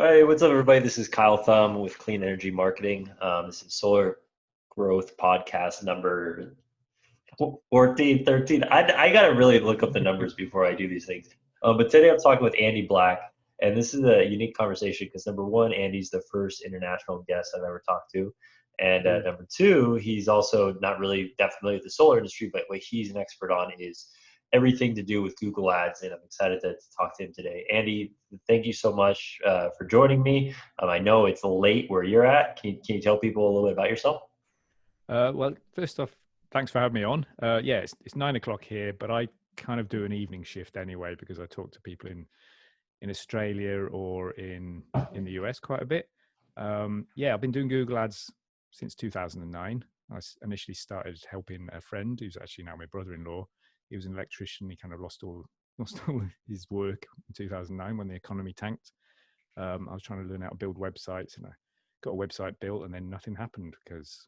Hey, what's up, everybody? This is Kyle Thum with Clean Energy Marketing. This is Solar Growth Podcast number 14, 13. I got to really look up the numbers before I do these things. But today I'm talking with Andy Black, and this is a unique conversation because number one, Andy's the first international guest I've ever talked to. And Cool. number two, he's also not really that familiar with the solar industry, but what he's an expert on is everything to do with Google Ads. And I'm excited to talk to him today. Andy, thank you so much for joining me. I know it's late where you're at. Can you tell people a little bit about yourself? Well, first off, thanks for having me on. Yeah, it's 9 o'clock here, but I kind of do an evening shift anyway because I talk to people in Australia or in the US quite a bit. Yeah, I've been doing Google Ads since 2009. Initially started helping a friend who's actually now my brother-in-law. He was an electrician. He kind of lost all his work in 2009 when the economy tanked. I was trying to learn how to build websites, and I got a website built, and then nothing happened because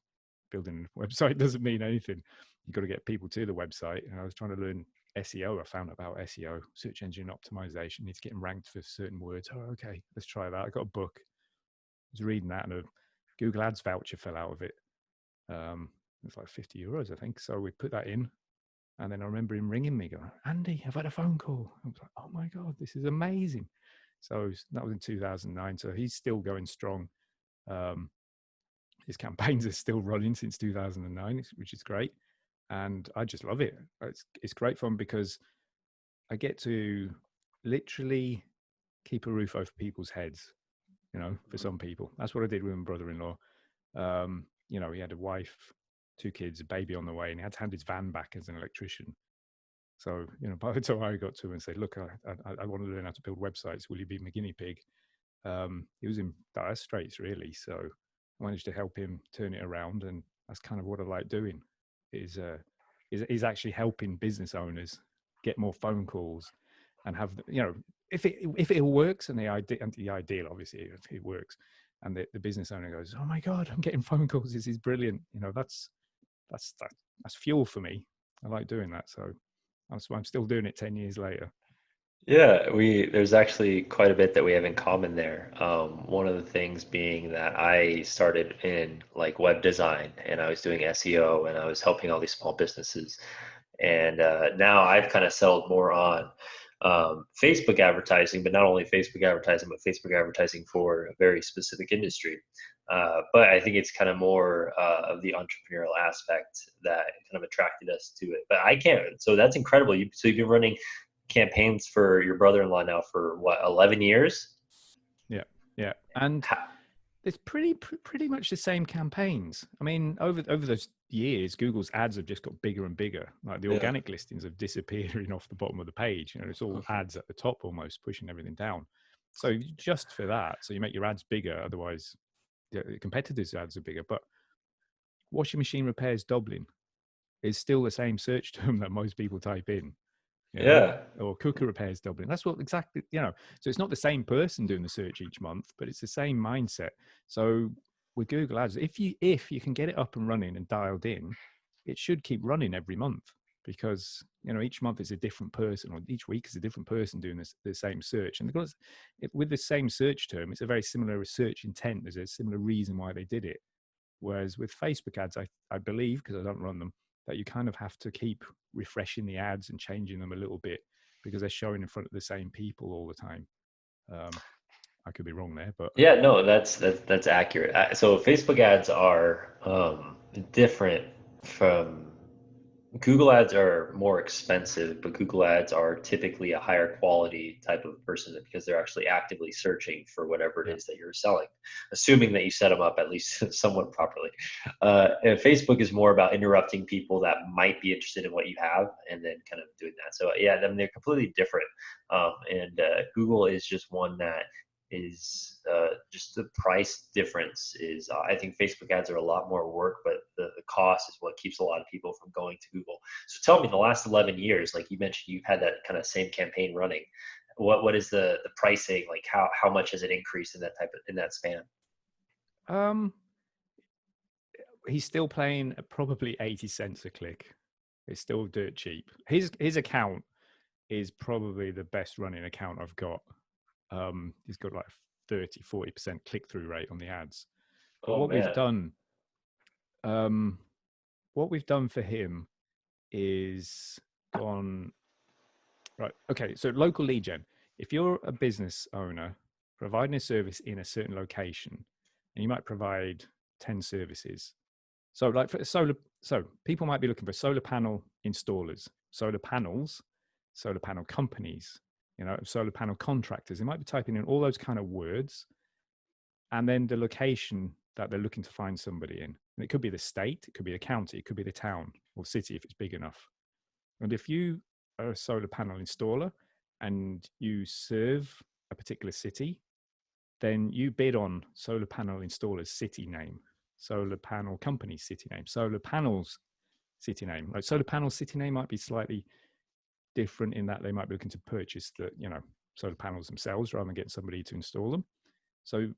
building a website doesn't mean anything. You've got to get people to the website. And I was trying to learn SEO. I found out about SEO, search engine optimization. Needs getting ranked for certain words. Oh, okay, let's try that. I got a book. I was reading that, and a Google Ads voucher fell out of it. It's like €50, I think. So we put that in, and then I remember him ringing me, going, "Andy, I've had a phone call." I was like, "Oh my god, this is amazing!" So that was in 2009. So he's still going strong. Um, his campaigns are still running since 2009, which is great, and I just love it. It's great fun because I get to literally keep a roof over people's heads. For some people, that's what I did with my brother-in-law. He had a wife, two kids, a baby on the way, and he had to hand his van back as an electrician. So, by the time I got to him and said, "Look, I want to learn how to build websites. Will you be my guinea pig?" He was in dire straits, really. So I managed to help him turn it around, and that's kind of what I like doing. Is actually helping business owners get more phone calls and have if it works, and the ideal obviously if it works, and the business owner goes, "Oh my god, I'm getting phone calls. This is brilliant." That's fuel for me. I like doing that, so I'm still doing it 10 years later. Yeah, there's actually quite a bit that we have in common there. One of the things being that I started in like web design and I was doing SEO and I was helping all these small businesses. And now I've kind of settled more on Facebook advertising, but not only Facebook advertising, but Facebook advertising for a very specific industry. But I think it's kind of more of the entrepreneurial aspect that kind of attracted us to it. But I can't. So that's incredible. So you've been running campaigns for your brother-in-law now for what, 11 years? Yeah, yeah, and Ha- it's pretty much the same campaigns. I mean, over those years, Google's ads have just got bigger and bigger. Like the Yeah. organic listings are disappearing off the bottom of the page. It's all Mhm. ads at the top, almost pushing everything down. So just for that, so you make your ads bigger. Otherwise, the competitors' ads are bigger. But washing machine repairs Dublin is still the same search term that most people type in. you know, Yeah. or cooker repairs Dublin. That's what exactly. So it's not the same person doing the search each month, but it's the same mindset. So with Google Ads, if you can get it up and running and dialed in, it should keep running every month because each month is a different person, or each week is a different person doing the same search. And because with the same search term, it's a very similar search intent. There's a similar reason why they did it. Whereas with Facebook ads, I believe, because I don't run them, that you kind of have to keep refreshing the ads and changing them a little bit because they're showing in front of the same people all the time. Um, I could be wrong there, but Yeah, no, that's accurate. So Facebook ads are different from Google ads are more expensive, but Google ads are typically a higher quality type of person because they're actually actively searching for whatever it yeah, is that you're selling, assuming that you set them up at least somewhat properly. And Facebook is more about interrupting people that might be interested in what you have and then kind of doing that. So yeah, I mean, they're completely different. And Google is just one that is just the price difference is I think Facebook ads are a lot more work, but the cost is what keeps a lot of people from going to Google. So tell me, the last 11 years, like you mentioned, you've had that kind of same campaign running. What is the pricing like? How much has it increased in that in that span? um, he's still playing at probably 80 cents a click. It's still dirt cheap. His account is probably the best running account I've got. He's got like 30-40% click-through rate on the ads. But Oh man. um, what we've done for him is gone right. Okay, so local lead gen. If you're a business owner providing a service in a certain location, and you might provide 10 services. So, like for solar, so people might be looking for solar panel installers, solar panels, solar panel companies, solar panel contractors. They might be typing in all those kind of words, and then the location that they're looking to find somebody in. And it could be the state, it could be the county, it could be the town or city if it's big enough. And if you are a solar panel installer and you serve a particular city, then you bid on solar panel installer's city name, solar panel company's city name, solar panels city name. Like solar panel city name might be slightly different in that they might be looking to purchase the, solar panels themselves rather than getting somebody to install them. So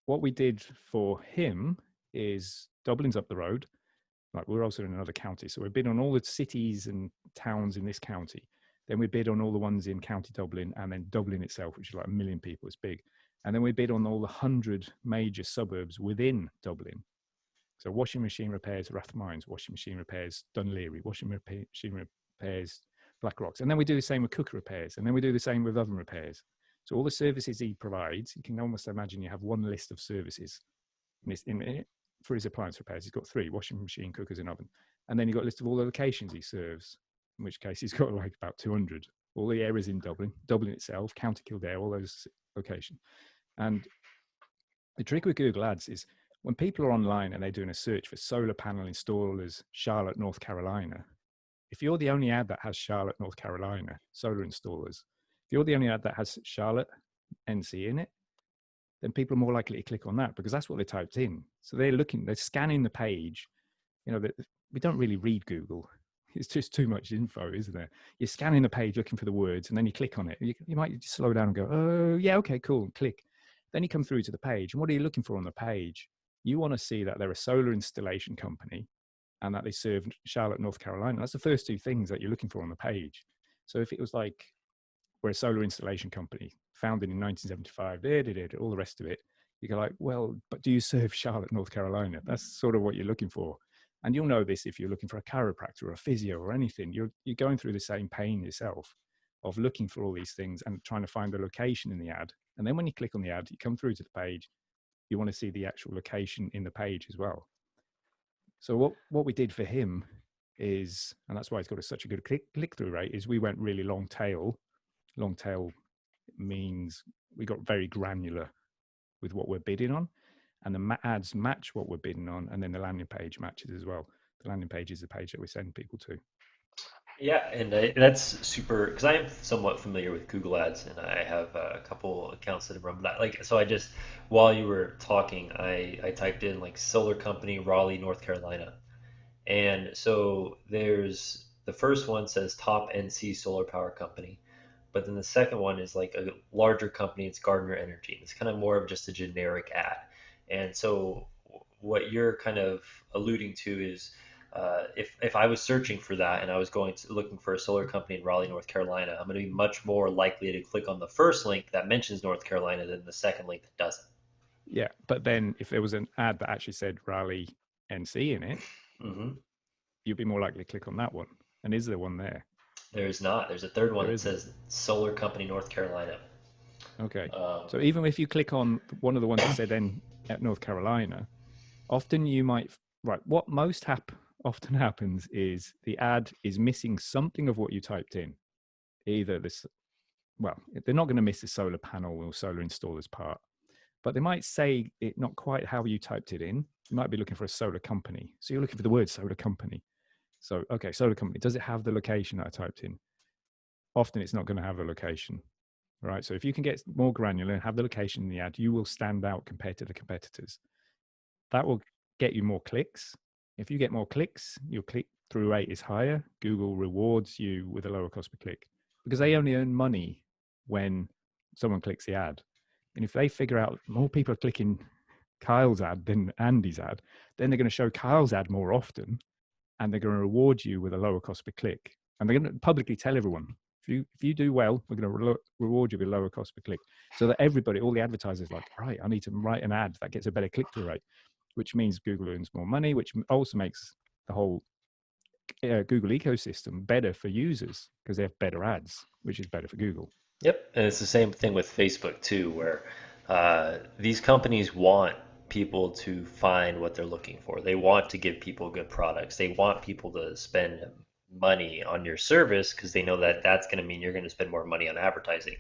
what we did for him is Dublin's up the road. Like we're also in another county. So we bid on all the cities and towns in this county. Then we bid on all the ones in County Dublin and then Dublin itself, which is like 1 million people. It's big. And then we bid on all the 100 major suburbs within Dublin. So washing machine repairs, Rathmines, washing machine repairs, Dunleary, washing machine repairs, Black Rocks. And then we do the same with cooker repairs. And then we do the same with oven repairs. So all the services he provides, you can almost imagine you have one list of services. For his appliance repairs, he's got 3: washing machine, cookers, and oven. And then you've got a list of all the locations he serves, in which case he's got like about 200. All the areas in Dublin, Dublin itself, County Kildare, all those locations. And the trick with Google Ads is when people are online and they're doing a search for solar panel installers, Charlotte, North Carolina, if you're the only ad that has Charlotte, North Carolina, solar installers, if you're the only ad that has Charlotte, NC in it, then people are more likely to click on that because that's what they typed in. So they're scanning the page. We don't really read Google. It's just too much info, isn't there? You're scanning the page looking for the words and then you click on it. You might just slow down and go, oh, yeah, okay, cool, and click. Then you come through to the page. And what are you looking for on the page? You want to see that they're a solar installation company and that they serve Charlotte, North Carolina. That's the first 2 things that you're looking for on the page. So if it was like, we're a solar installation company founded in 1975, all the rest of it, you go like, well, but do you serve Charlotte, North Carolina? That's sort of what you're looking for. And you'll know this if you're looking for a chiropractor or a physio or anything. You're going through the same pain yourself of looking for all these things and trying to find the location in the ad. And then when you click on the ad, you come through to the page, you want to see the actual location in the page as well. So what we did for him is, and that's why he's got such a good click-through rate, is we went really long tail. Long tail means we got very granular with what we're bidding on, and the ads match what we're bidding on, and then the landing page matches as well. The landing page is the page that we send people to. Yeah, and that's super because I am somewhat familiar with Google Ads, and I have a couple accounts that have run that. Like, so I just while you were talking, I typed in like solar company Raleigh, North Carolina, and so there's the first one says top NC solar power company, but then the second one is like a larger company. It's Gardner Energy. It's kind of more of just a generic ad, and so what you're kind of alluding to is if I was searching for that and I was looking for a solar company in Raleigh, North Carolina, I'm going to be much more likely to click on the first link that mentions North Carolina than the second link that doesn't. Yeah, but then if there was an ad that actually said Raleigh NC in it, Hmm. you'd be more likely to click on that one. And is there one there? There's not. There's a third one There that isn't. says solar company North Carolina. Okay. Um, So even if you click on one of the ones that said N at North Carolina, often you might, right, what often happens is the ad is missing something of what you typed in. Either this, well, they're not going to miss the solar panel or solar installers part, but they might say it not quite how you typed it in. You might be looking for a solar company. So you're looking for the word solar company. So, okay, solar company, does it have the location that I typed in? Often it's not going to have a location, right? So if you can get more granular and have the location in the ad, you will stand out compared to the competitors. That will get you more clicks. If you get more clicks, your click-through rate is higher. Google rewards you with a lower cost per click because they only earn money when someone clicks the ad. And if they figure out more people are clicking Kyle's ad than Andy's ad, then they're going to show Kyle's ad more often and they're going to reward you with a lower cost per click. And they're going to publicly tell everyone, If you do well, we're going to reward you with lower cost per click, so that everybody, all the advertisers, like, right, I need to write an ad that gets a better click through rate, which means Google earns more money, which also makes the whole Google ecosystem better for users because they have better ads, which is better for Google. Yep, and it's the same thing with Facebook too, where these companies want people to find what they're looking for. They want to give people good products. They want people to spend money on your service because they know that that's going to mean you're going to spend more money on advertising.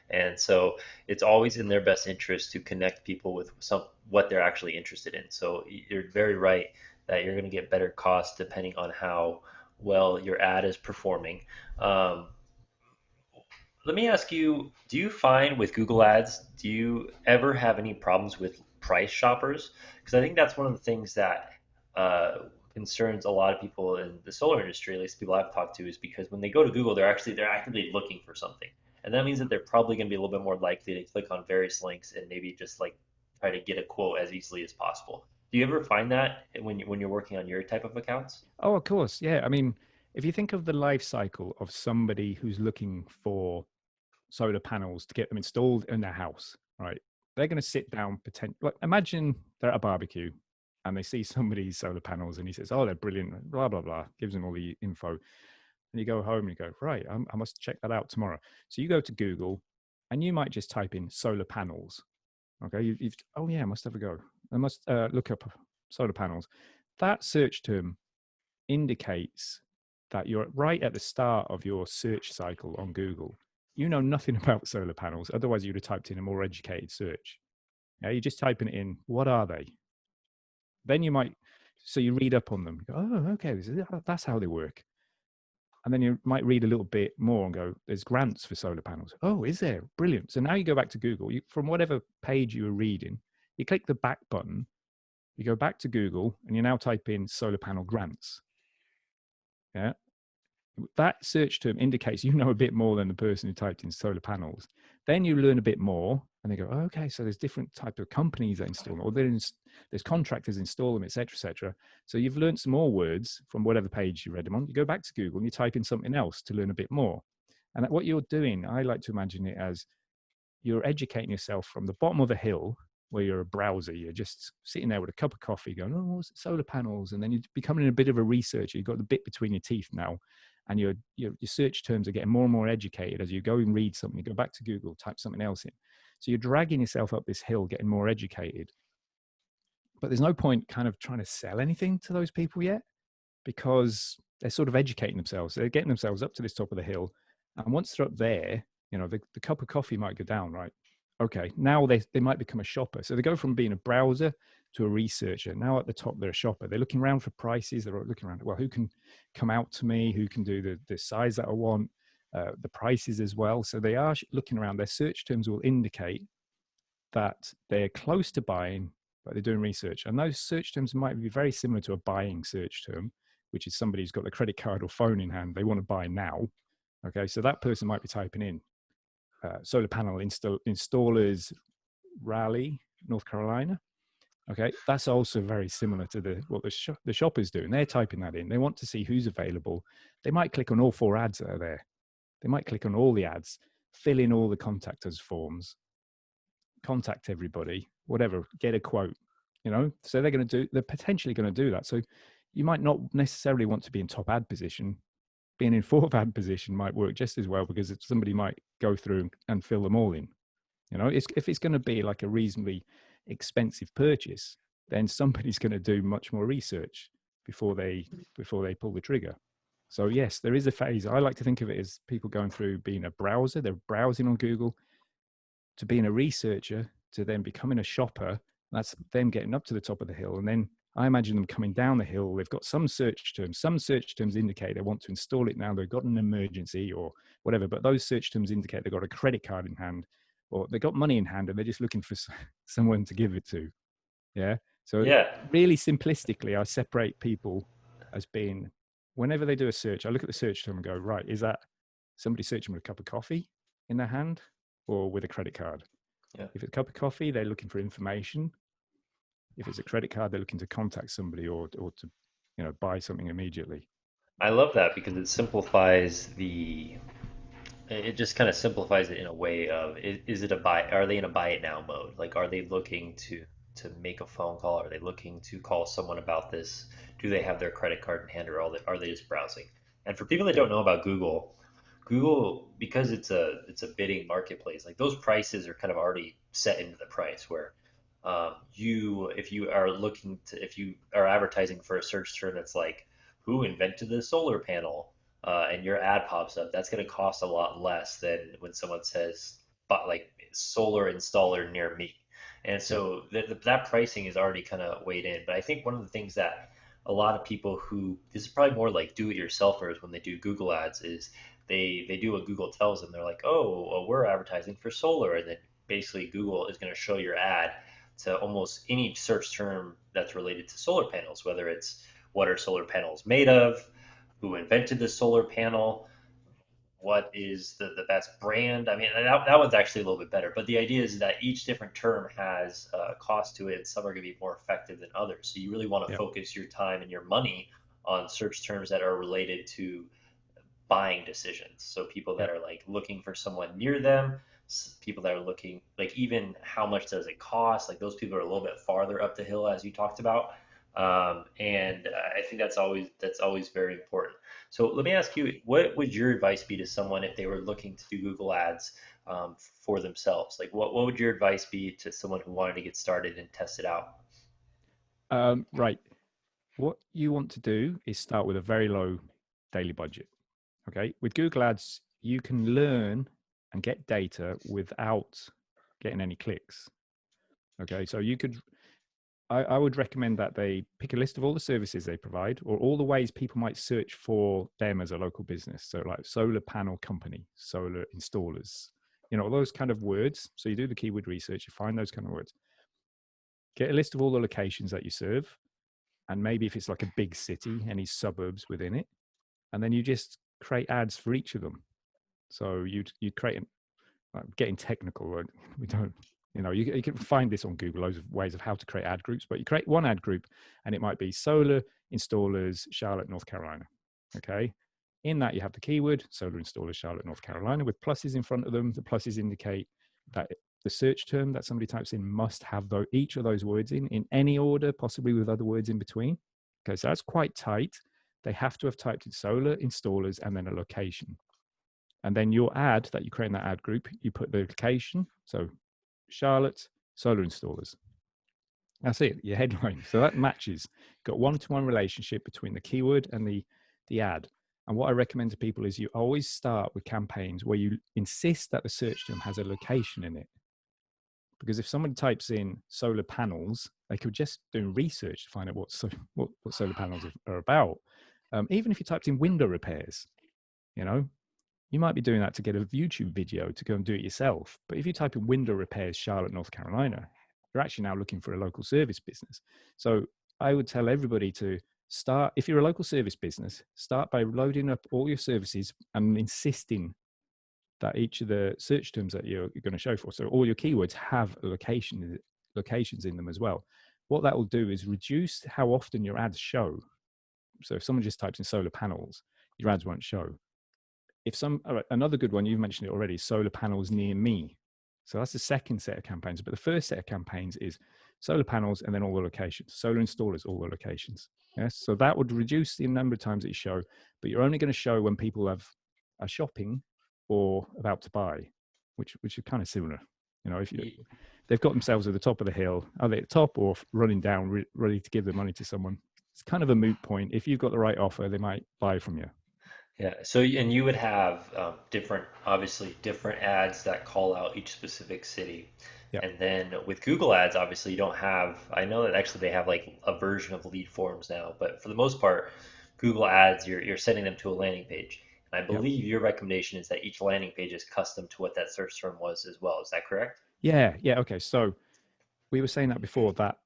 And so it's always in their best interest to connect people with some what they're actually interested in. So you're very right that you're going to get better costs depending on how well your ad is performing. Um, Let me ask you, do you find with Google Ads, do you ever have any problems with price shoppers? Because I think that's one of the things that concerns a lot of people in the solar industry, at least people I've talked to, is because when they go to Google, they're actively looking for something, and that means that they're probably going to be a little bit more likely to click on various links and maybe just like try to get a quote as easily as possible. Do you ever find that when you're working on your type of accounts? Oh, of course. Yeah. I mean, if you think of the life cycle of somebody who's looking for solar panels to get them installed in their house, right? They're going to sit down, pretend, like, imagine they're at a barbecue and they see somebody's solar panels and he says, oh, they're brilliant, blah, blah, blah, gives them all the info. And you go home and you go, right, I must check that out tomorrow. So you go to Google and you might just type in solar panels. Okay. Oh, yeah, I must have a go. I must look up solar panels. That search term indicates that you're right at the start of your search cycle on Google. You know nothing about solar panels. Otherwise, you'd have typed in a more educated search. Yeah, you're just typing it in. What are they? Then you might, so you read up on them. You go, oh, okay, that's how they work. And then you might read a little bit more and go, there's grants for solar panels. Oh, is there? Brilliant. So now you go back to Google. From whatever page you were reading, you click the back button, you go back to Google, and you now type in solar panel grants. Yeah. That search term indicates you know a bit more than the person who typed in solar panels. Then you learn a bit more, and they go, oh, okay, so there's different type of companies that install them, or there's contractors install them, etc., etc. So you've learned some more words from whatever page you read them on. You go back to Google and you type in something else to learn a bit more. And what you're doing, I like to imagine it as you're educating yourself from the bottom of a hill where you're a browser. You're just sitting there with a cup of coffee going, oh, what's solar panels? And then you're becoming a bit of a researcher. You've got the bit between your teeth now. And your search terms are getting more and more educated as you go and read something. You go back to Google, type something else in. So you're dragging yourself up this hill, getting more educated. But there's no point kind of trying to sell anything to those people yet because they're sort of educating themselves. They're getting themselves up to this top of the hill. And once they're up there, the cup of coffee might go down, right? Okay, now they might become a shopper. So they go from being a browser to a researcher. Now at the top, they're a shopper. They're looking around for prices. They're looking around, well, who can come out to me? Who can do the size that I want? The prices as well. So they are looking around. Their search terms will indicate that they're close to buying, but they're doing research. And those search terms might be very similar to a buying search term, which is somebody who's got a credit card or phone in hand. They want to buy now. Okay, so that person might be typing in solar panel installers Raleigh, North Carolina. Okay, that's also very similar to what the shopper's doing. They're typing that in. They want to see who's available. They might click on all 4 ads that are there. They might click on all the ads, fill in all the contact us forms, contact everybody, whatever, get a quote, So they're potentially going to do that. So you might not necessarily want to be in top ad position. Being in 4th ad position might work just as well because somebody might go through and fill them all in. If it's going to be like a reasonably expensive purchase, then somebody's going to do much more research before they pull the trigger. So yes, there is a phase. I like to think of it as people going through being a browser. They're browsing on Google to being a researcher to then becoming a shopper. That's them getting up to the top of the hill. And then I imagine them coming down the hill. They've got some search terms. Some search terms indicate they want to install it now. They've got an emergency or whatever. But those search terms indicate they've got a credit card in hand or they've got money in hand and they're just looking for someone to give it to. Yeah. So Yeah. really simplistically, I separate people as being, whenever they do a search, I look at the search term and go, right, is that somebody searching with a cup of coffee in their hand or with a credit card? Yeah. If it's a cup of coffee, they're looking for information. If it's a credit card, they're looking to contact somebody or to, buy something immediately. I love that because it simplifies the It just kind of simplifies it in a way of is it a buy? Are they in a buy it now mode? Like, are they looking to make a phone call? Are they looking to call someone about this? Do they have their credit card in hand, or are they just browsing? And for people that Yeah, don't know about Google, Google, because it's a bidding marketplace, like those prices are kind of already set into the price where you if you are looking to if you are advertising for a search term that's like who invented the solar panel, and your ad pops up, that's going to cost a lot less than when someone says, but like solar installer near me. And yeah, so that pricing is already kind of weighed in. But I think one of the things that a lot of people who, this is probably more like do-it-yourselfers when they do Google ads, is they do what Google tells them. They're like, oh, well, we're advertising for solar. And then basically Google is going to show your ad to almost any search term that's related to solar panels, whether it's what are solar panels made of, who invented the solar panel, what is the best brand. I mean, that one's actually a little bit better, but the idea is that each different term has a cost to it, and some are going to be more effective than others. So you really want to yeah, focus your time and your money on search terms that are related to buying decisions. So people yeah, that are like looking for someone near them, people that are looking like even how much does it cost? Like those people are a little bit farther up the hill, as you talked about. And I think that's always very important. So let me ask you, what would your advice be to someone if they were looking to do Google Ads for themselves? Like what would your advice be to someone who wanted to get started and test it out? right. What you want to do is start with a very low daily budget. Okay. With Google Ads, you can learn and get data without getting any clicks. Okay. So I would recommend that they pick a list of all the services they provide or all the ways people might search for them as a local business. So, like solar panel company, solar installers, those kind of words. So, you do the keyword research, you find those kind of words, get a list of all the locations that you serve. And maybe if it's like a big city, any suburbs within it, and then you just create ads for each of them. So you'd create getting technical. We don't, you can find this on Google, loads of ways of how to create ad groups, but you create one ad group and it might be solar installers, Charlotte, North Carolina. Okay. In that, you have the keyword solar installers, Charlotte, North Carolina, with pluses in front of them. The pluses indicate that the search term that somebody types in must have each of those words in any order, possibly with other words in between. Okay. So that's quite tight. They have to have typed in solar installers and then a location. And then your ad that you create in that ad group, you put the location. So Charlotte, solar installers. That's it, your headline. So that matches. Got one-to-one relationship between the keyword and the ad. And what I recommend to people is you always start with campaigns where you insist that the search term has a location in it. Because if someone types in solar panels, they could just do research to find out what solar panels are about. Even if you typed in window repairs, you know, you might be doing that to get a YouTube video to go and do it yourself. But if you type in window repairs, Charlotte, North Carolina, you're actually now looking for a local service business. So I would tell everybody to start, if you're a local service business, start by loading up all your services and insisting that each of the search terms that you're going to show for, so all your keywords have locations in them as well. What that will do is reduce how often your ads show. So if someone just types in solar panels, your ads won't show. Another good one, you've mentioned it already, solar panels near me. So that's the second set of campaigns. But the first set of campaigns is solar panels and then all the locations, solar installers, all the locations. Yes. So that would reduce the number of times that you show, but you're only going to show when people are shopping or about to buy, which are kind of similar. If they've got themselves at the top of the hill, are they at the top or running down, ready to give the money to someone? It's kind of a moot point. If you've got the right offer, they might buy from you. Yeah. So, and you would have obviously different ads that call out each specific city. Yeah. And then with Google Ads, obviously you don't have, I know that actually they have like a version of lead forms now, but for the most part, Google Ads, you're sending them to a landing page. And I Yeah. believe your recommendation is that each landing page is custom to what that search term was as well. Is that correct? Yeah. Yeah. Okay. So we were saying that before, that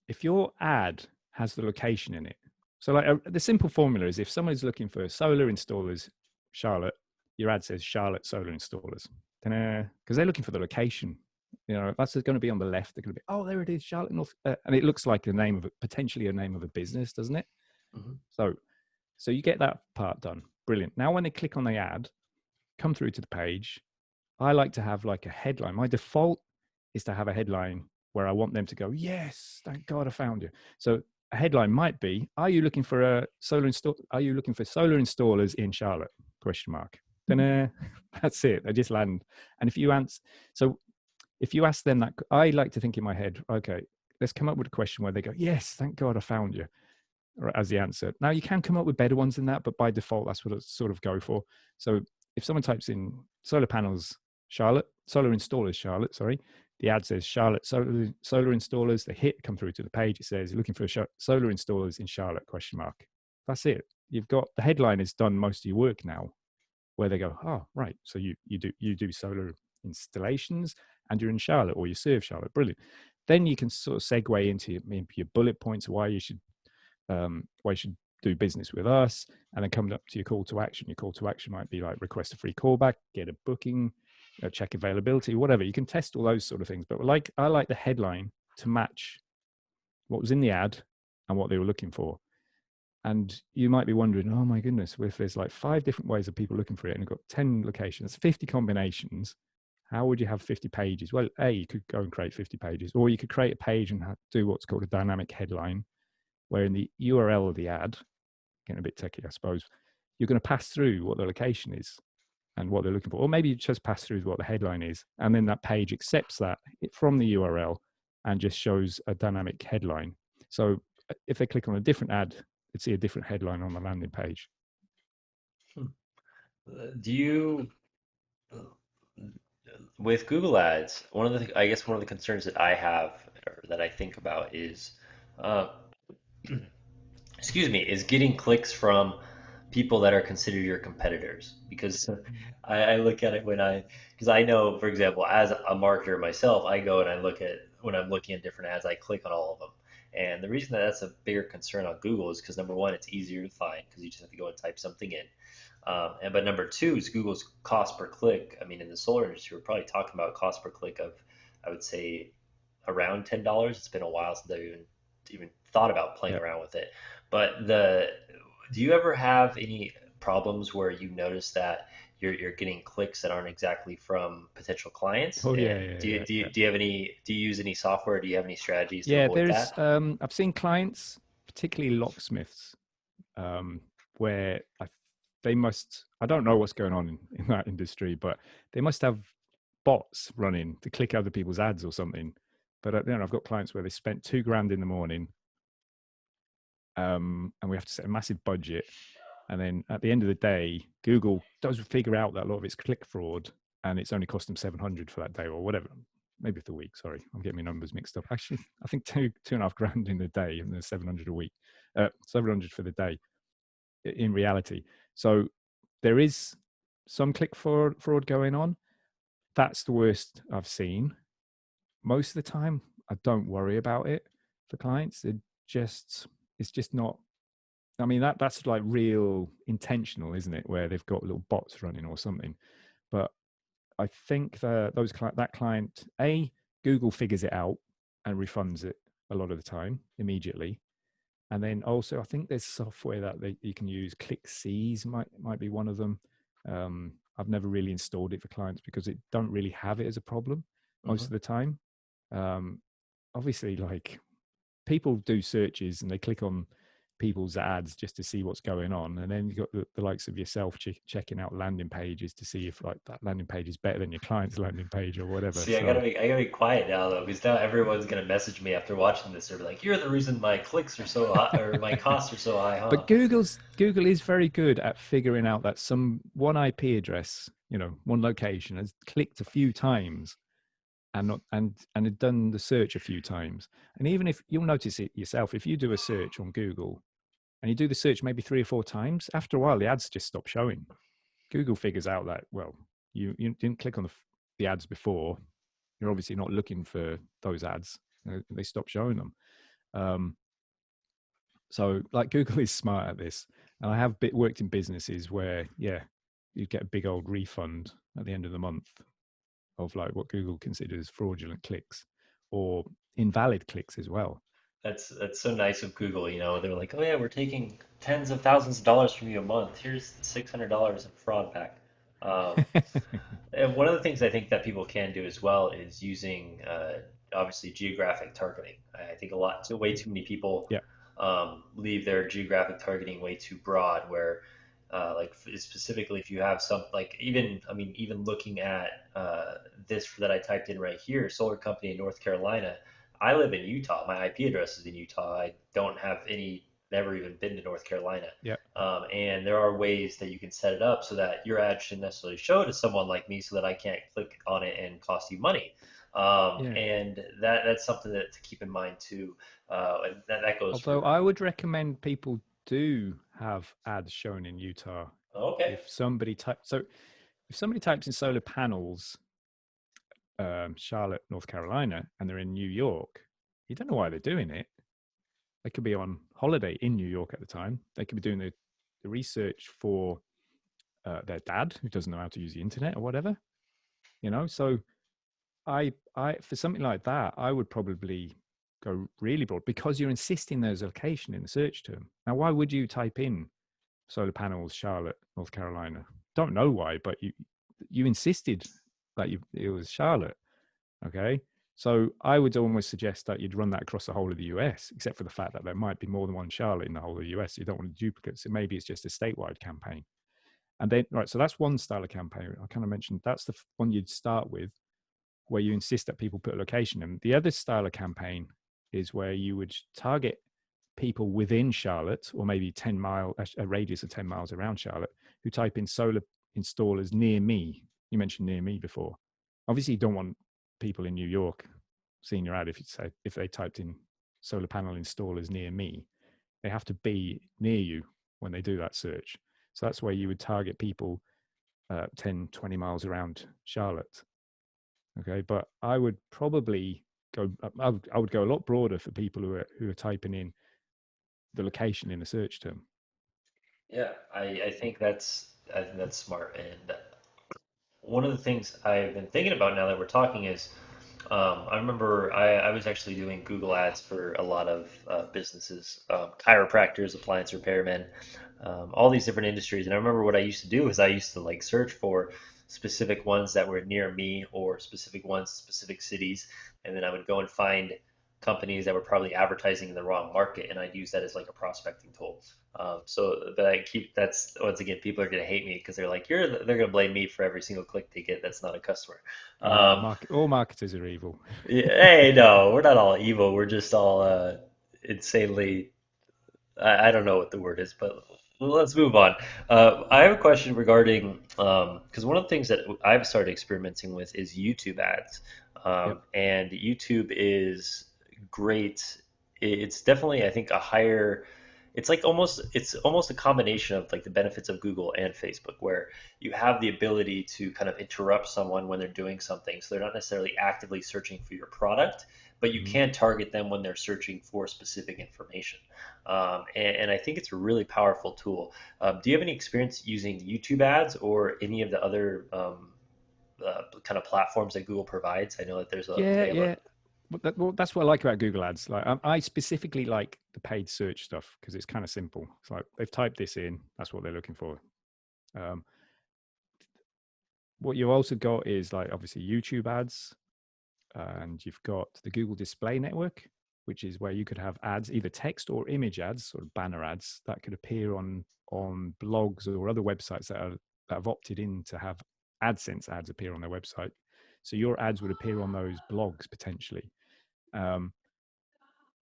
if your ad has the location in it, so like the simple formula is if someone is looking for solar installers, Charlotte, your ad says Charlotte solar installers, because they're looking for the location. That's going to be on the left. They're going to be, oh, there it is, Charlotte North, and it looks like the name of potentially a name of a business, doesn't it? Hmm. So, so you get that part done. Brilliant. Now, when they click on the ad, come through to the page, I like to have like a headline. My default is to have a headline where I want them to go, yes, thank God I found you. So a headline might be, are you looking for a solar install? Are you looking for solar installers in Charlotte? Question mark. Then that's it. They just land. And if you answer, so if you ask them that, I like to think in my head, okay, let's come up with a question where they go, yes, thank God I found you, as the answer. Now you can come up with better ones than that, but by default, that's what I sort of go for. So if someone types in solar panels, Charlotte, solar installers, Charlotte, sorry, the ad says Charlotte solar installers. They hit, come through to the page. It says looking for solar installers in Charlotte? Question mark. That's it. You've got the headline has done most of your work now. Where they go, oh right, so you do solar installations and you're in Charlotte or you serve Charlotte. Brilliant. Then you can sort of segue into maybe your bullet points, why you should do business with us, and then come up to your call to action. Your call to action might be like request a free callback, get a booking, check availability, whatever. You can test all those sort of things. But like I like the headline to match what was in the ad and what they were looking for. And you might be wondering, oh my goodness, if there's like 5 different ways of people looking for it and you've got 10 locations, 50 combinations, how would you have 50 pages? Well, you could go and create 50 pages, or you could create a page and do what's called a dynamic headline, where in the URL of the ad, getting a bit techy, I suppose, you're going to pass through what the location is and what they're looking for. Or maybe you just pass through what the headline is. And then that page accepts that from the URL and just shows a dynamic headline. So if they click on a different ad, they'd see a different headline on the landing page. Do you, with Google Ads, I guess one of the concerns that I have or that I think about is, uh, excuse me, is getting clicks from people that are considered your competitors. Because I look at it because I know, for example, as a marketer myself, I go and I look at, when I'm looking at different ads, I click on all of them. And the reason that that's a bigger concern on Google is because number one, it's easier to find because you just have to go and type something in. But number two is Google's cost per click. I mean, in the solar industry, we're probably talking about cost per click of, I would say, around $10. It's been a while since I've even thought about playing Yeah. around with it. But do you ever have any problems where you notice that you're getting clicks that aren't exactly from potential clients? Oh yeah, And yeah, yeah, yeah. do you use any software? Do you have any strategies to Yeah, avoid there's that? I've seen clients, particularly locksmiths, um, where they must, I don't know what's going on in that industry, but they must have bots running to click other people's ads or something. But I've got clients where they spent 2 grand in the morning, and we have to set a massive budget. And then at the end of the day, Google does figure out that a lot of it's click fraud, and it's only cost them 700 for that day or whatever. Maybe for the week. Sorry, I'm getting my numbers mixed up. Actually, I think 2.5 grand in a day, and then 700 a week. 700 for the day in reality. So there is some click fraud going on. That's the worst I've seen. Most of the time, I don't worry about it for clients. Just it's just not. I mean that's like real intentional, isn't it? Where they've got little bots running or something. But I think that client, Google figures it out and refunds it a lot of the time immediately. And then also, I think there's software that you can use. ClickSees might be one of them. I've never really installed it for clients because it don't really have it as a problem most Hmm. of the time. Um, Obviously, like people do searches and they click on people's ads just to see what's going on, and then you've got the likes of yourself checking out landing pages to see if like that landing page is better than your client's landing page or whatever. See, So I gotta be quiet now though, because now everyone's gonna message me after watching this. They're like, "You're the reason my clicks are so high or my costs are so high, huh?" but Google is very good at figuring out that some one IP address, one location has clicked a few times and not and had done the search a few times. And even if you'll notice it yourself, if you do a search on Google and you do the search maybe 3 or 4 times, after a while the ads just stop showing. Google figures out that, well, you didn't click on the ads before. You're obviously not looking for those ads. They stop showing them. Um, So like Google is smart at this. And I have worked in businesses where, yeah, you get a big old refund at the end of the month of like what Google considers fraudulent clicks or invalid clicks as well. That's so nice of Google. They're like, "Oh yeah, we're taking tens of thousands of dollars from you a month. Here's $600 in fraud back." Um, and one of the things I think that people can do as well is using obviously geographic targeting. I think way too many people Yeah, leave their geographic targeting way too broad. Where, specifically, if you have some, like even I mean, even looking at this that I typed in right here, solar company in North Carolina. I live in Utah. My IP address is in Utah. I don't have any, never even been to North Carolina. yeah, And there are ways that you can set it up so that your ad shouldn't necessarily show to someone like me so that I can't click on it and cost you money. yeah. And that's something to keep in mind too. And that goes Although for, I would recommend people do have ads shown in Utah. okay. If somebody types in solar panels, Charlotte, North Carolina, and they're in New York, you don't know why they're doing it. They could be on holiday in New York at the time. They could be doing the research for their dad who doesn't know how to use the internet or whatever. So for something like that, I would probably go really broad because you're insisting there's a location in the search term. Now, why would you type in solar panels, Charlotte, North Carolina? Don't know why, but you insisted that it was Charlotte. Okay. So I would almost suggest that you'd run that across the whole of the US, except for the fact that there might be more than one Charlotte in the whole of the US. You don't want duplicates. So maybe it's just a statewide campaign. And then, right, so that's one style of campaign. I kind of mentioned that's the one you'd start with, where you insist that people put a location in. The other style of campaign is where you would target people within Charlotte, or maybe 10 mile, a radius of 10 miles around Charlotte, who type in solar installers near me. You mentioned near me before. Obviously, you don't want people in New York seeing your ad if they typed in solar panel installers near me. They have to be near you when they do that search. So that's where you would target people 10, 20 miles around Charlotte. Okay, but I would probably go. I would go a lot broader for people who are typing in the location in a search term. Yeah, I think that's smart. And one of the things I've been thinking about now that we're talking is I remember I was actually doing Google Ads for a lot of businesses, chiropractors, appliance repairmen, all these different industries. And I remember what I used to do is I used to like search for specific ones that were near me or specific ones, specific cities, and then I would go and find companies that were probably advertising in the wrong market, and I'd use that as like a prospecting tool. So that I keep that's once again, people are gonna hate me because they're like, they're gonna blame me for every single click they get that's not a customer. Um, All marketers are evil. yeah, hey, no, we're not all evil. We're just all insanely. I don't know what the word is, but let's move on. I have a question regarding because one of the things that I've started experimenting with is YouTube ads, Yep. and YouTube is great. It's definitely, I think, a higher. It's almost a combination of like the benefits of Google and Facebook, where you have the ability to kind of interrupt someone when they're doing something, so they're not necessarily actively searching for your product, but you Mhm. can target them when they're searching for specific information. And I think it's a really powerful tool. Do you have any experience using YouTube ads or any of the other kind of platforms that Google provides? I know that Yeah, they have a. yeah. Well, that's what I like about Google Ads. Like, I specifically like the paid search stuff because it's kind of simple. It's like they've typed this in, that's what they're looking for. Um, what you've also got is like obviously YouTube ads, and you've got the Google Display Network, which is where you could have ads, either text or image ads, sort of banner ads that could appear on blogs or other websites that have opted in to have AdSense ads appear on their website. So your ads would appear on those blogs potentially. Um,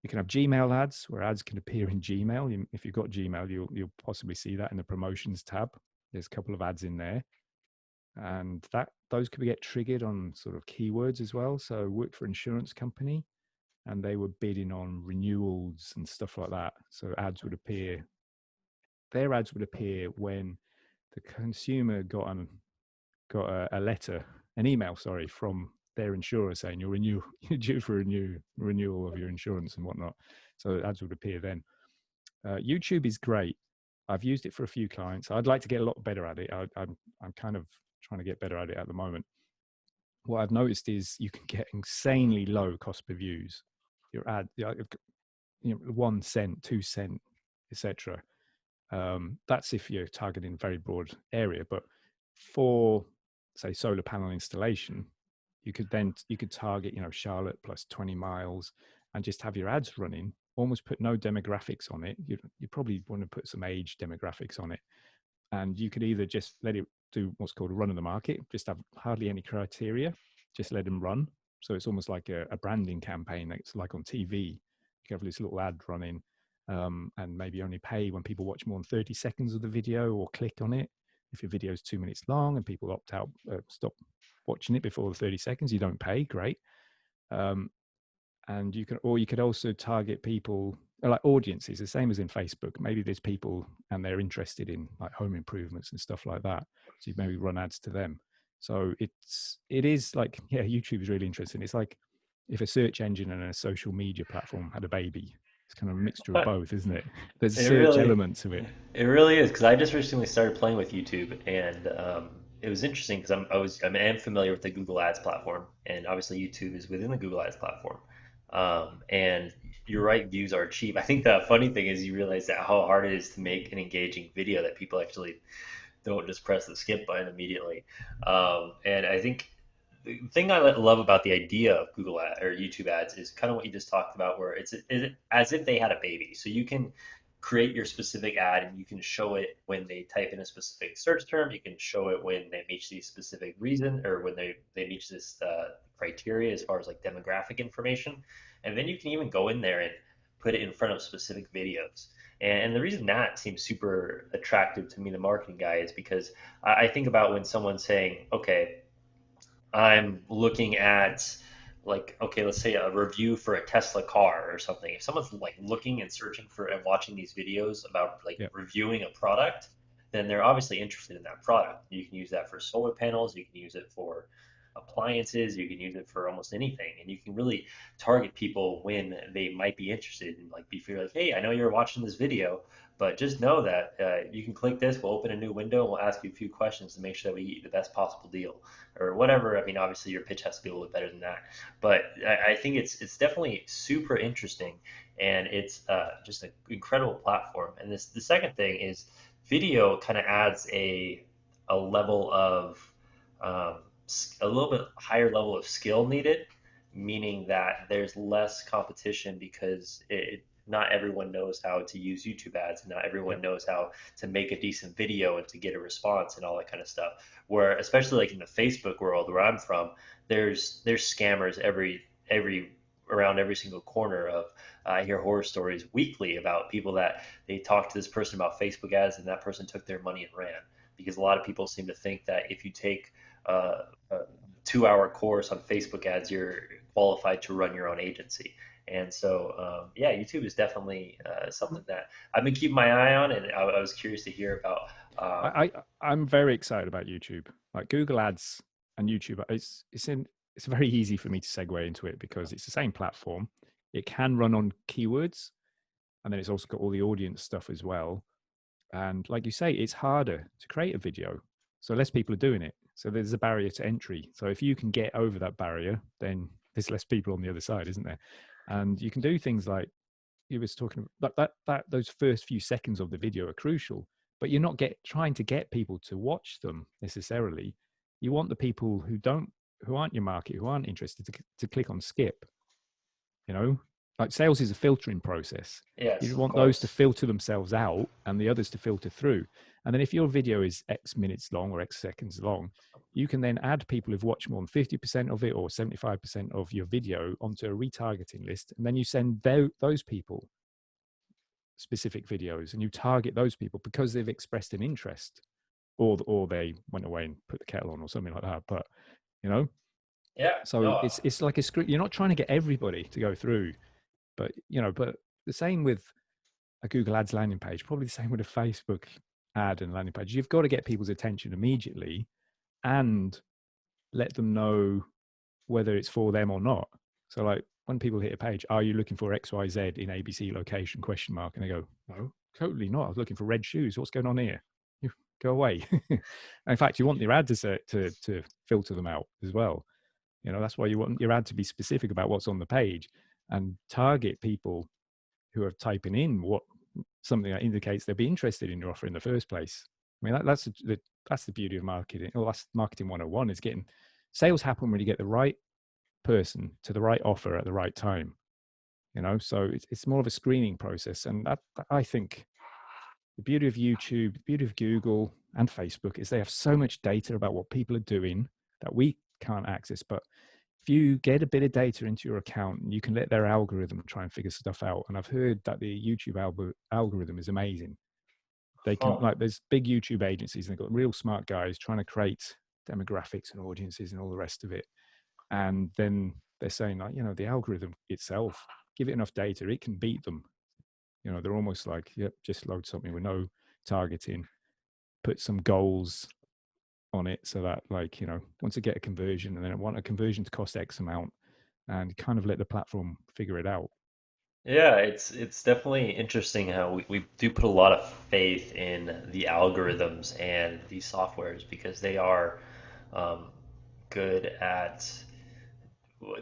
you can have Gmail ads, where ads can appear in Gmail. If you've got Gmail, you'll possibly see that in the promotions tab. There's a couple of ads in there, and that those could get triggered on sort of keywords as well. So I worked for an insurance company, and they were bidding on renewals and stuff like that. So their ads would appear when the consumer got a letter, an email, sorry, from their insurer saying you're due for a new renewal of your insurance and whatnot. So ads would appear then. YouTube is great. I've used it for a few clients. I'd like to get a lot better at it. I'm kind of trying to get better at it at the moment. What I've noticed is you can get insanely low cost per views. Your ad, 1 cent, 2 cent, etc. That's if you're targeting a very broad area, but for, say, solar panel installation, you could target, you know, Charlotte plus 20 miles and just have your ads running, almost put no demographics on it. You probably want to put some age demographics on it, and you could either just let it do what's called a run of the market, just have hardly any criteria, just let them run. So it's almost like a branding campaign that's like on TV. You have this little ad running, and maybe only pay when people watch more than 30 seconds of the video or click on it. If your video is 2 minutes long and people opt out, stop watching it before the 30 seconds, you don't pay. Great. Um, and you can, or you could also target people like audiences, the same as in Facebook. Maybe there's people and they're interested in like home improvements and stuff like that, so you maybe run ads to them. So it is like, yeah, YouTube is really interesting. It's like if a search engine and a social media platform had a baby. It's kind of a mixture of both, isn't it? There's a It search really, element to it. it really is because I just recently started playing with YouTube, and it was interesting because I am familiar with the Google Ads platform, and obviously YouTube is within the Google Ads platform. And you're right, views are cheap. I think the funny thing is you realize that how hard it is to make an engaging video that people actually don't just press the skip button immediately. And I think the thing I love about the idea of Google Ad or YouTube ads is kind of what you just talked about, where it's as if they had a baby. So you can create your specific ad and you can show it when they type in a specific search term. You can show it when they meet these specific reason or when they meet this criteria as far as like demographic information. And then you can even go in there and put it in front of specific videos. And the reason that seems super attractive to me, the marketing guy, is because I think about when someone's saying, okay, I'm looking at like, okay, let's say a review for a Tesla car or something. If someone's like looking and searching for and watching these videos about like Yeah. reviewing a product, then they're obviously interested in that product. You can use that for solar panels, you can use it for appliances, you can use it for almost anything, and you can really target people when they might be interested and like be feel like, hey, I know you're watching this video, but just know that you can click this. We'll open a new window and we'll ask you a few questions to make sure that we get you the best possible deal or whatever. I mean, obviously your pitch has to be a little bit better than that, but I think it's definitely super interesting, and it's just an incredible platform. And this the second thing is video kind of adds a level of um, a little bit higher level of skill needed, meaning that there's less competition because not everyone knows how to use YouTube ads, and not everyone Yeah. knows how to make a decent video and to get a response and all that kind of stuff. Where especially like in the Facebook world where I'm from, there's scammers every around every single corner of I hear horror stories weekly about people that they talked to this person about Facebook ads and that person took their money and ran because a lot of people seem to think that if you take a 2 hour course on Facebook ads, you're qualified to run your own agency. And so, yeah, YouTube is definitely something that I've been keeping my eye on, and I was curious to hear about. I'm very excited about YouTube. Like Google Ads and YouTube, it's very easy for me to segue into it because it's the same platform. It can run on keywords, and then it's also got all the audience stuff as well. And like you say, it's harder to create a video, so less people are doing it. So there's a barrier to entry. So if you can get over that barrier, then there's less people on the other side, isn't there? And you can do things like you was talking about that those first few seconds of the video are crucial, but you're not trying to get people to watch them necessarily. You want the people who aren't your market, who aren't interested to click on skip. You know, like sales is a filtering process. Yes, You of want those to course. filter themselves out and the others to filter through. And then if your video is X minutes long or X seconds long, you can then add people who've watched more than 50% of it or 75% of your video onto a retargeting list. And then you send those people specific videos and you target those people because they've expressed an interest, or they went away and put the kettle on or something like that. But you know, Yeah, so no, it's like a script. You're not trying to get everybody to go through, but but the same with a Google Ads landing page, probably the same with a Facebook ad and landing page. You've got to get people's attention immediately and let them know whether it's for them or not. So like when people hit a page, are you looking for XYZ in ABC location question mark? And they go, no, totally not. I was looking for red shoes. What's going on here? You go away. In fact, you want your ad to filter them out as well. That's why you want your ad to be specific about what's on the page and target people who are typing in something that indicates they'd be interested in your offer in the first place. I mean, that's the that's the beauty of marketing. Well, that's marketing 101 is getting sales happen when you get the right person to the right offer at the right time. So it's more of a screening process, and that I think the beauty of YouTube, the beauty of Google and Facebook is they have so much data about what people are doing that we can't access. But if you get a bit of data into your account, you can let their algorithm try and figure stuff out. And I've heard that the YouTube algorithm is amazing. They can, Huh. like, there's big YouTube agencies, and they've got real smart guys trying to create demographics and audiences and all the rest of it. And then they're saying, like, the algorithm itself, give it enough data, it can beat them. They're almost like, yep, just load something with no targeting, put some goals on it so that, like, once I get a conversion and then I want a conversion to cost X amount, and kind of let the platform figure it out. Yeah, it's definitely interesting how we do put a lot of faith in the algorithms and these softwares because they are um, good at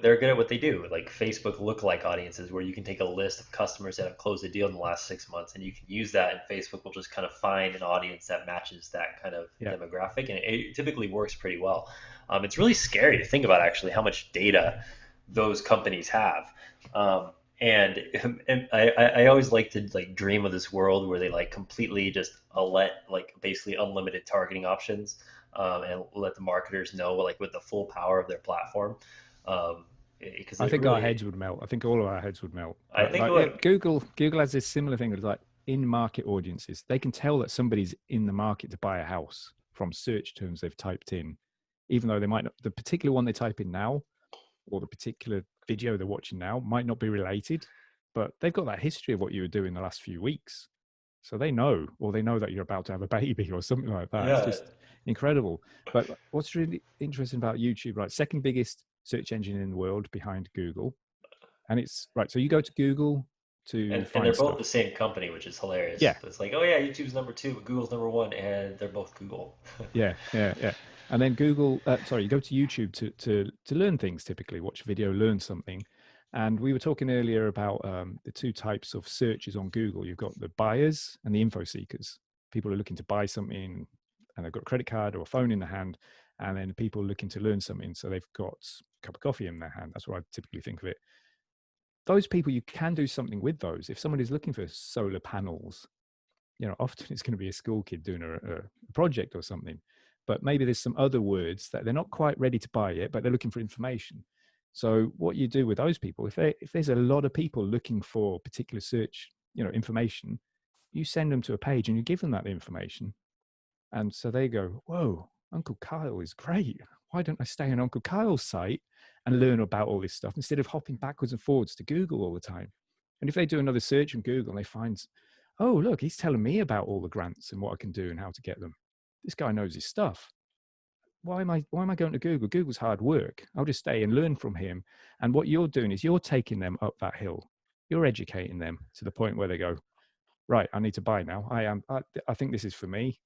they're good at what they do. Like Facebook lookalike audiences, where you can take a list of customers that have closed a deal in the last 6 months, and you can use that, and Facebook will just kind of find an audience that matches that kind of Yeah, demographic, and it typically works pretty well. It's really scary to think about actually how much data those companies have. Um, and and I always like to like dream of this world where they like completely just let like basically unlimited targeting options, and let the marketers know like with the full power of their platform, um, because I it think our really, heads would melt. I think all of our heads would melt. I But think like, yeah, what, Google has this similar thing. It's like in market audiences, they can tell that somebody's in the market to buy a house from search terms they've typed in, even though they might not. The particular one they type in now, or the particular video they're watching now, might not be related, but they've got that history of what you were doing the last few weeks. So they know, or they know that you're about to have a baby or something like that. It's yeah, just incredible. But what's really interesting about YouTube, right? Second biggest search engine in the world behind Google. And it's right. So you go to Google to and they're find both the stuff. same company, which is Yeah, hilarious. It's like, oh yeah, YouTube's number two, but Google's number one, and they're both Google. yeah. And then Google, sorry, you go to YouTube to learn things. Typically, watch a video, learn something. And we were talking earlier about the two types of searches on Google. You've got the buyers and the info seekers. People are looking to buy something, and they've got a credit card or a phone in their hand. And then people looking to learn something, so they've got a cup of coffee in their hand. That's what I typically think of it. Those people, you can do something with those. If somebody's looking for solar panels, often it's going to be a school kid doing a project or something, but maybe there's some other words that they're not quite ready to buy yet, but they're looking for information. So what you do with those people, if there's a lot of people looking for particular search, information, you send them to a page and you give them that information. And so they go, whoa, Uncle Kyle is great. Why don't I stay on Uncle Kyle's site and learn about all this stuff instead of hopping backwards and forwards to Google all the time? And if they do another search on Google and they find, oh, look, he's telling me about all the grants and what I can do and how to get them. This guy knows his stuff. Why am I going to Google? Google's hard work. I'll just stay and learn from him. And what you're doing is you're taking them up that hill. You're educating them to the point where they go, right, I need to buy now. I think this is for me.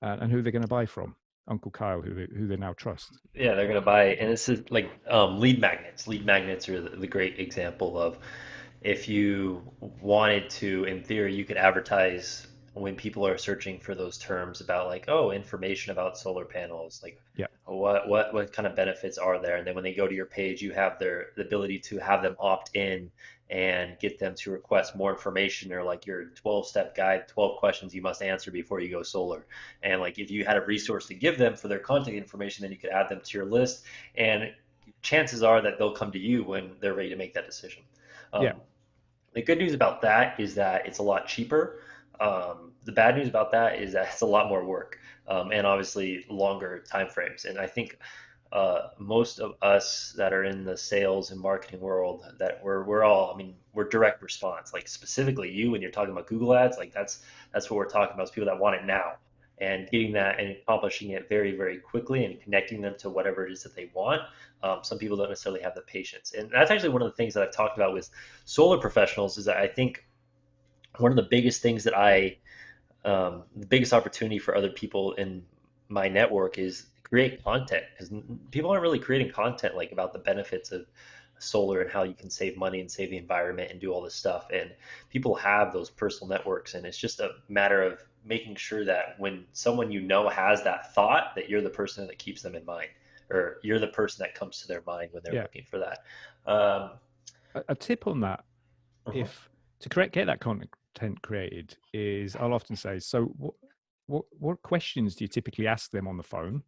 And who they're going to buy from? Uncle Kyle, who they now trust. Yeah, they're gonna buy, and this is like lead magnets. Lead magnets are the great example of if you wanted to, in theory, you could advertise when people are searching for those terms about like, oh, information about solar panels, like Yeah, what kind of benefits are there, and then when they go to your page, you have the ability to have them opt in and get them to request more information or like your 12-step guide, 12 questions you must answer before you go solar. And like if you had a resource to give them for their contact information, then you could add them to your list, and chances are that they'll come to you when they're ready to make that decision. yeah, Um, the good news about that is that it's a lot cheaper. The bad news about that is that it's a lot more work, and obviously longer time frames. And I think most of us that are in the sales and marketing world, that we're all, I mean, we're direct response. Like specifically you, when you're talking about Google Ads, like that's what we're talking about. Is people that want it now, and getting that and accomplishing it very very quickly and connecting them to whatever it is that they want. Some people don't necessarily have the patience, and that's actually one of the things that I've talked about with solar professionals. Is that I think one of the biggest things that the biggest opportunity for other people in my network is create content, because people aren't really creating content like about the benefits of solar and how you can save money and save the environment and do all this stuff. And people have those personal networks, and it's just a matter of making sure that when someone you know has that thought, that you're the person that keeps them in mind, or you're the person that comes to their mind when they're Yeah. looking for that. Um, A tip on that, mhm. if to correct get that content created, is I'll often say, so what questions do you typically ask them on the phone?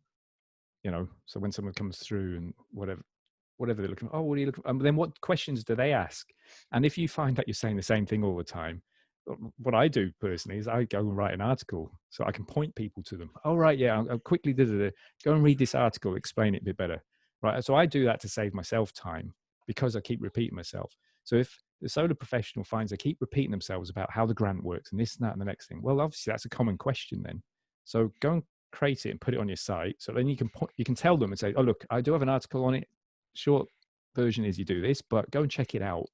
You know, so when someone comes through and whatever they're looking for, oh, what are you looking for? Then what questions do they ask? And if you find that you're saying the same thing all the time, what I do personally is I go and write an article so I can point people to them. Oh, right, yeah, I'll quickly go and read this article, explain it a bit better. Right. So I do that to save myself time because I keep repeating myself. So if the solar professional finds they keep repeating themselves about how the grant works and this and that and the next thing, well, obviously that's a common question then. So go and create it and put it on your site. So then you can tell them and say, oh, look, I do have an article on it. Short version is you do this, but go and check it out.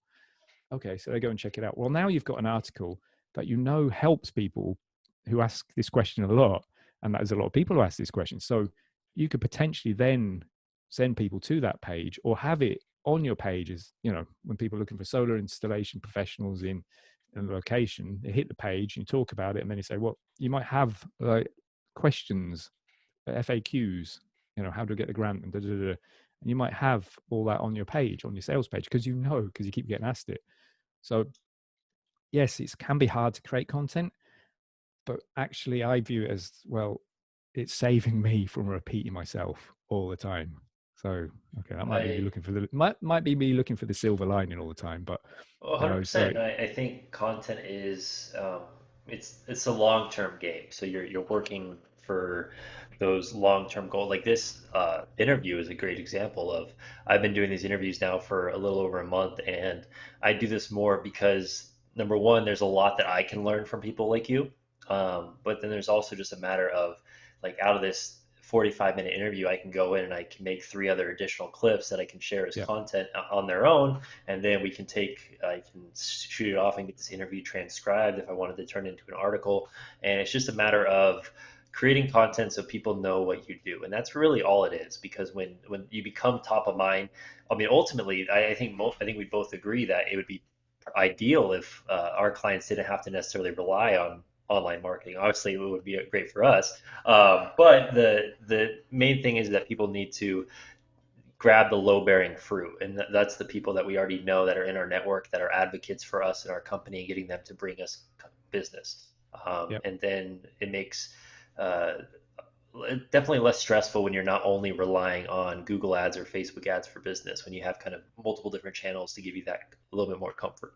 Okay, so they go and check it out. Well, now you've got an article that you know helps people who ask this question a lot, and there's a lot of people who ask this question. So you could potentially then send people to that page or have it on your pages. You know, when people are looking for solar installation professionals in a location, they hit the page, you talk about it, and then you say, well, you might have questions, FAQs, you know, how to get the grant and da, da, da, da. And you might have all that on your page, on your sales page, because you know, because you keep getting asked it. So yes, it can be hard to create content, but actually I view it as, well, it's saving me from repeating myself all the time. So okay, that might be me I looking for the might be me looking for the silver lining all the time, but Well, you know, so 100%. I think content is it's a long-term game. So you're working for those long-term goals. Like this interview is a great example of I've been doing these interviews now for a little over a month, and I do this more because number one, there's a lot that I can learn from people like you. But then there's also just a matter of like out of this 45-minute interview, I can go in and I can make three other additional clips that I can share as yeah, content on their own, and then we can I can shoot it off and get this interview transcribed if I wanted to turn it into an article. And it's just a matter of creating content so people know what you do, and that's really all it is. Because when you become top of mind, I mean, ultimately, I think we both agree that it would be ideal if our clients didn't have to necessarily rely on online marketing. Obviously, it would be great for us, but the main thing is that people need to grab the low bearing fruit, and that's the people that we already know that are in our network that are advocates for us and our company, and getting them to bring us business. yeah, And then it makes uh, definitely less stressful when you're not only relying on Google ads or Facebook ads for business, when you have kind of multiple different channels to give you that a little bit more comfort.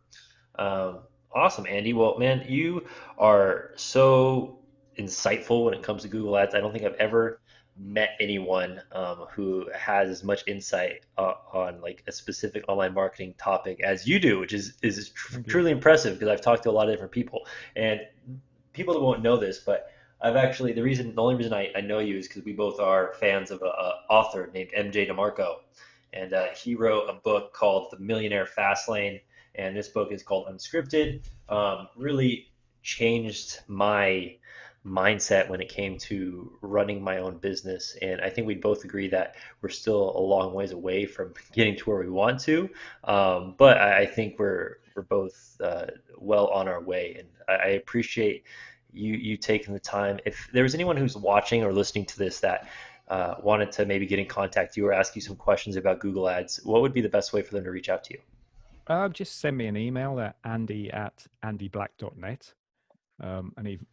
Um, awesome, Andy. Well, man, you are so insightful when it comes to Google Ads. I don't think I've ever met anyone who has as much insight on like a specific online marketing topic as you do, which is thank you. truly impressive because I've talked to a lot of different people, and people that won't know this, but the only reason I know you is because we both are fans of a author named MJ DeMarco, and he wrote a book called The Millionaire Fastlane, and this book is called Unscripted. Really changed my mindset when it came to running my own business, and I think we both agree that we're still a long ways away from getting to where we want to, but I think we're both well on our way, and I appreciate you taking the time. If there was anyone who's watching or listening to this that wanted to maybe get in contact with you or ask you some questions about Google Ads, what would be the best way for them to reach out to you? Just send me an email at andy@andyblack.net. And even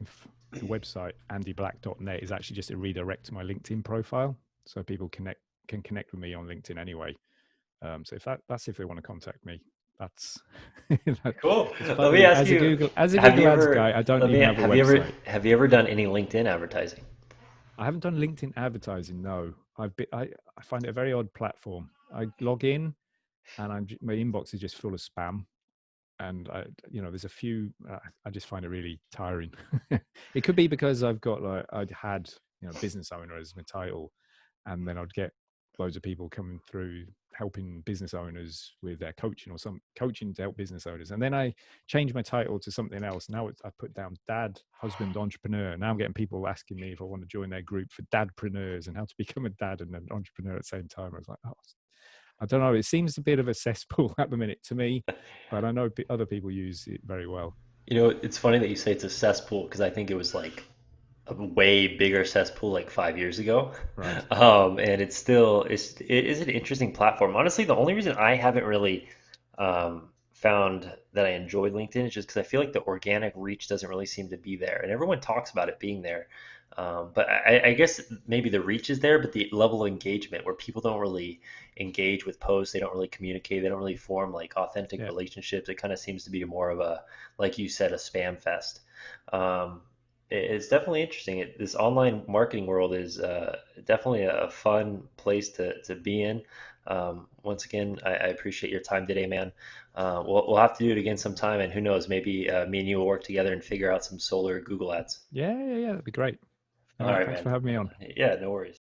the website andyblack.net is actually just a redirect to my LinkedIn profile, so people can connect with me on LinkedIn anyway. So if that's if they want to contact me, that's Cool. it's Let me funny ask you, As a have Google you Ads ever guy, I don't let me even have a website. have you ever done any LinkedIn advertising? I haven't done LinkedIn advertising. No, I find it a very odd platform. I log in and my inbox is just full of spam, and there's a few. I just find it really tiring. It could be because I'd had business owner as my title, and then I'd get loads of people coming through helping business owners with their coaching or some coaching to help business owners, and then I changed my title to something else. Now I put down dad, husband, entrepreneur. Now I'm getting people asking me if I want to join their group for dadpreneurs and how to become a dad and an entrepreneur at the same time. I was like, oh, I don't know. It seems a bit of a cesspool at the minute to me, but I know other people use it very well. You know, it's funny that you say it's a cesspool because I think it was like a way bigger cesspool like 5 years ago. Right. And it is an interesting platform. Honestly, the only reason I haven't really found that I enjoy LinkedIn is just because I feel like the organic reach doesn't really seem to be there, and everyone talks about it being there. But I guess maybe the reach is there, but the level of engagement where people don't really engage with posts, they don't really communicate, they don't really form like authentic Yeah. relationships. It kind of seems to be more of a, like you said, a spam fest. Um, it's definitely interesting. This online marketing world is definitely a fun place to be in. Once again, I appreciate your time today, man. We'll have to do it again sometime, and who knows, maybe me and you will work together and figure out some solar Google ads. Yeah, yeah, yeah. That'd be great. All All right. right, Thanks man. for having me on. Yeah, no worries.